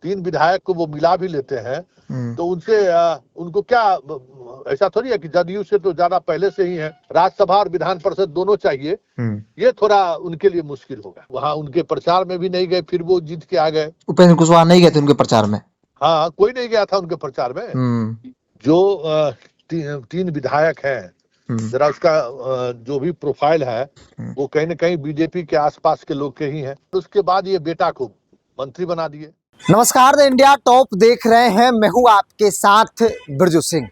3 विधायक को वो मिला भी लेते हैं तो उनसे उनको क्या ऐसा थोड़ी है कि जदयू से तो ज्यादा पहले से ही है, राज्यसभा और विधान परिषद दोनों चाहिए। ये थोड़ा उनके लिए मुश्किल होगा। वहाँ उनके प्रचार में भी नहीं गए, फिर वो जीत के आ गए। उपेंद्र कुशवाहा नहीं गए थे उनके प्रचार में? हाँ, कोई नहीं गया था उनके प्रचार में। जो 3 विधायक हैं, जरा उसका जो भी प्रोफाइल है वो कहीं न कहीं बीजेपी के आसपास के लोग के ही हैं। उसके बाद ये बेटा को मंत्री बना दिए। नमस्कार, द इंडिया टॉप देख रहे हैं, मैं हूं आपके साथ बिरजू सिंह।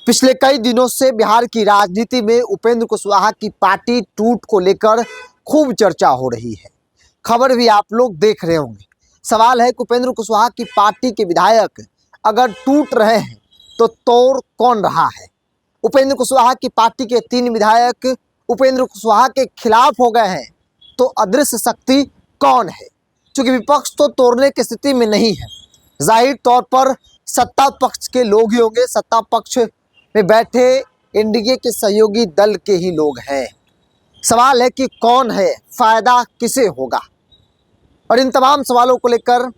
पिछले कई दिनों से बिहार की राजनीति में उपेंद्र कुशवाहा की पार्टी टूट को लेकर खूब चर्चा हो रही है। खबर भी आप लोग देख रहे होंगे। सवाल है कि उपेंद्र कुशवाहा की पार्टी के विधायक अगर टूट रहे हैं तो तोड़ कौन रहा है? उपेंद्र कुशवाहा की पार्टी के 3 विधायक उपेंद्र कुशवाहा के खिलाफ हो गए हैं तो अदृश्य शक्ति कौन है? क्योंकि विपक्ष तो तोड़ने की स्थिति में नहीं है, जाहिर तौर पर सत्ता पक्ष के लोग ही होंगे। सत्ता पक्ष में बैठे एनडीए के सहयोगी दल के ही लोग हैं। सवाल है कि कौन है, फायदा किसे होगा? और इन तमाम सवालों को लेकर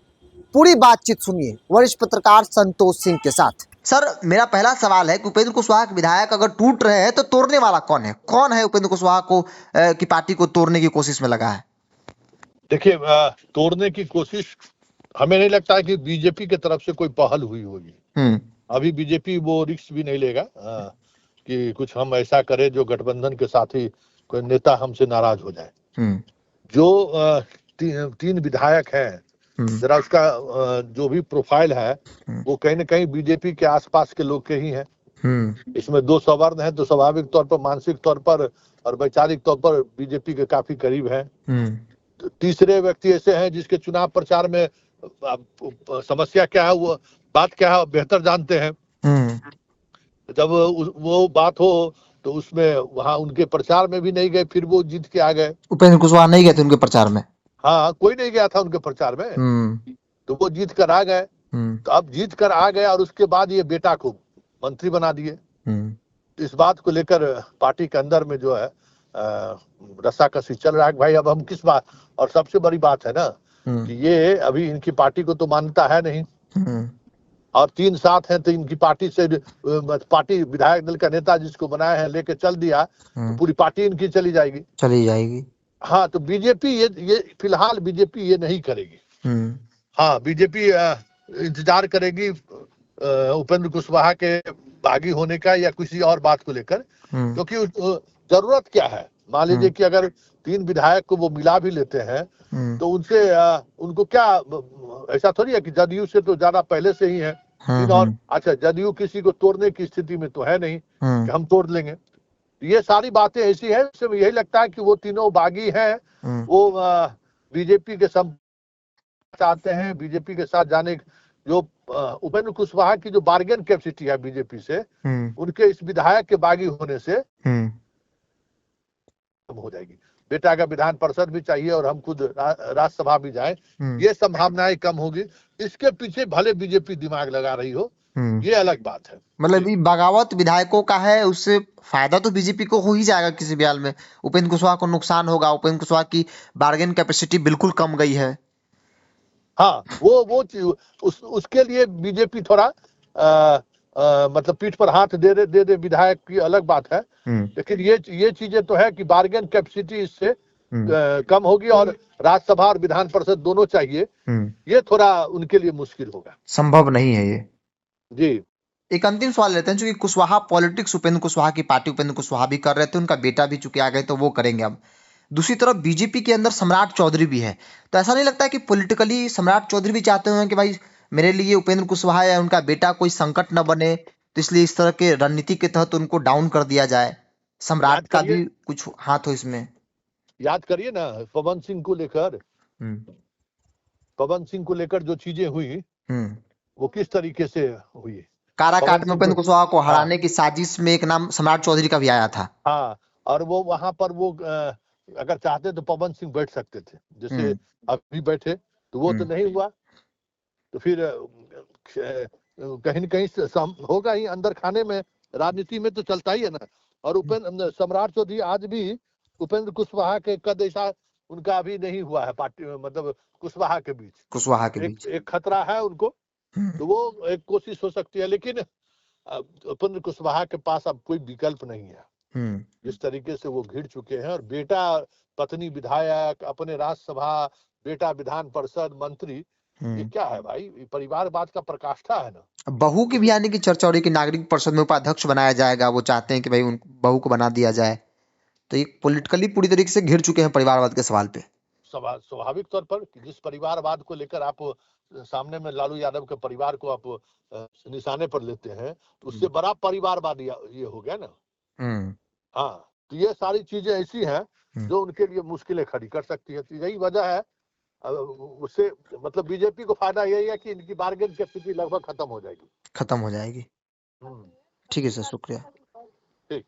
पूरी बातचीत सुनिए वरिष्ठ पत्रकार संतोष सिंह के साथ। सर, मेरा पहला सवाल है कि उपेंद्र कुशवाहा के विधायक अगर टूट रहे हैं तो तोड़ने वाला कौन है? कौन है उपेंद्र कुशवाहा को की पार्टी को तोड़ने की कोशिश में लगा है? देखिए, तोड़ने की कोशिश हमें नहीं लगता है कि बीजेपी की तरफ से कोई पहल हुई होगी। अभी बीजेपी वो रिस्क भी नहीं लेगा कि कुछ हम ऐसा करें जो गठबंधन के साथी कोई नेता हमसे नाराज हो जाए। जो 3 विधायक हैं, जरा उसका जो भी प्रोफाइल है वो कहीं न कहीं बीजेपी के आसपास के लोग के ही हैं। इसमें 2 सवर्ण हैं तो स्वाभाविक तौर पर, मानसिक तौर पर और वैचारिक तौर पर बीजेपी के काफी करीब हैं। तीसरे व्यक्ति ऐसे हैं जिसके चुनाव प्रचार में समस्या क्या है, वो बात क्या है बेहतर जानते हैं। जब वो बात हो तो उसमें वहां उनके प्रचार में भी नहीं गए, फिर वो जीत के आ गए। उपेंद्र कुशवाहा नहीं गए थे उनके प्रचार में? हाँ, कोई नहीं गया था उनके प्रचार में, तो वो जीत कर आ गए। तो अब जीत कर आ गए और उसके बाद ये बेटा को मंत्री बना दिए। इस बात को लेकर पार्टी के अंदर में जो है रस्साकसी चल रहा है। भाई अब हम किस बात, और सबसे बड़ी बात है ना कि ये अभी इनकी पार्टी को तो मान्यता है नहीं, और 3 साथ हैं तो इनकी पार्टी से पार्टी विधायक दल का नेता जिसको बनाया है लेके चल दिया तो पूरी पार्टी इनकी चली जाएगी। हाँ, तो बीजेपी ये फिलहाल बीजेपी ये नहीं करेगी। हाँ, बीजेपी इंतजार करेगी उपेंद्र कुशवाहा के बागी होने का या किसी और बात को लेकर, क्योंकि जरूरत क्या है, मान लीजिए कि अगर 3 विधायक को वो मिला भी लेते हैं तो उनसे उनको क्या ऐसा थोड़ी है कि जदयू से तो ज्यादा पहले से ही है। और अच्छा, जदयू किसी को तोड़ने की स्थिति में तो है नहीं कि हम तोड़ लेंगे। ये सारी बातें ऐसी है, इसमें यही लगता है कि वो तीनों बागी हैं, वो बीजेपी के चाहते हैं, बीजेपी के साथ जाने। जो उपेंद्र कुशवाहा की जो बार्गेन कैपेसिटी है बीजेपी से, उनके इस विधायक के बागी होने से हो जाएगी। बेटा का विधान परिषद भी चाहिए और हम खुद राज्यसभा भी जाए, ये संभावनाएं कम होगी। इसके पीछे भले बीजेपी दिमाग लगा रही हो, ये अलग बात है। मतलब बगावत विधायकों का है, उससे फायदा तो बीजेपी को हो ही जाएगा किसी भी हाल में। उपेंद्र कुशवाहा को नुकसान होगा, उपेंद्र कुशवाहा की बार्गेन कैपेसिटी बिल्कुल कम गई है। हाँ, वो उसके लिए बीजेपी थोड़ा मतलब पीठ पर हाथ दे विधायक की अलग बात है, लेकिन ये चीजें तो है कि बार्गेन कैपेसिटी इससे कम होगी और राज्यसभा और विधान परिषद दोनों चाहिए। ये थोड़ा उनके लिए मुश्किल होगा, संभव नहीं है ये। जी। एक अंतिम सवाल लेते हैं, चूंकि कुशवाहा पॉलिटिक्स उपेंद्र कुशवाहा की पार्टी उपेंद्र कुशवाहा भी कर रहे थे, उनका बेटा भी चुके आ गए तो वो करेंगे। अब दूसरी तरफ बीजेपी के अंदर सम्राट चौधरी भी है, तो ऐसा नहीं लगता कि पॉलिटिकली सम्राट चौधरी भी चाहते हैं कि भाई मेरे लिए उपेंद्र कुशवाहा या उनका बेटा कोई संकट न बने, तो इसलिए इस तरह के रणनीति के तहत उनको डाउन कर दिया जाए? सम्राट का भी कुछ हाथ हो इसमें? याद करिए ना, पवन सिंह को लेकर जो चीजें हुई वो किस तरीके से हुई। काराकाट में उपेंद्र कुशवाहा को हराने की साजिश में एक नाम सम्राट चौधरी का भी आया था। हाँ, और वो वहां पर वो अगर चाहते तो पवन सिंह बैठ सकते थे, जैसे अभी बैठे, तो वो तो नहीं हुआ। तो फिर कहीं न कहीं होगा ही, अंदर खाने में राजनीति में तो चलता ही है ना। और सम्राट चौधरी आज भी उपेंद्र कुशवाहा के कद ऐसा उनका अभी नहीं हुआ है पार्टी, मतलब कुशवाहा के बीच एक खतरा है उनको। तो वो एक कोशिश हो सकती है, लेकिन उपेंद्र कुशवाहा के पास अब कोई विकल्प नहीं है। जिस तरीके से वो घिर चुके हैं, और बेटा पत्नी विधायक, अपने राज्यसभा, बेटा विधान परिषद मंत्री, ये क्या है भाई? परिवारवाद का प्रकाष्ठा है ना। बहू की भी आने की चर्चा हो रही है कि नागरिक परिषद में उपाध्यक्ष बनाया जाएगा, वो चाहते हैं कि भाई उन बहू को बना दिया जाए। तो ये पॉलिटिकली पूरी तरीके से घिर चुके हैं परिवारवाद के सवाल पे। स्वाभाविक तौर पर जिस परिवारवाद को लेकर आप सामने में लालू यादव के परिवार को आप निशाने पर लेते हैं, तो उससे बड़ा परिवारवाद ये हो गया ना। हाँ, तो ये सारी चीजें ऐसी हैं जो उनके लिए मुश्किलें खड़ी कर सकती है। तो यही वजह है, उससे मतलब बीजेपी को फायदा यही है कि इनकी बार्गेन की स्थिति लगभग खत्म हो जाएगी। ठीक है सर, शुक्रिया। ठीक।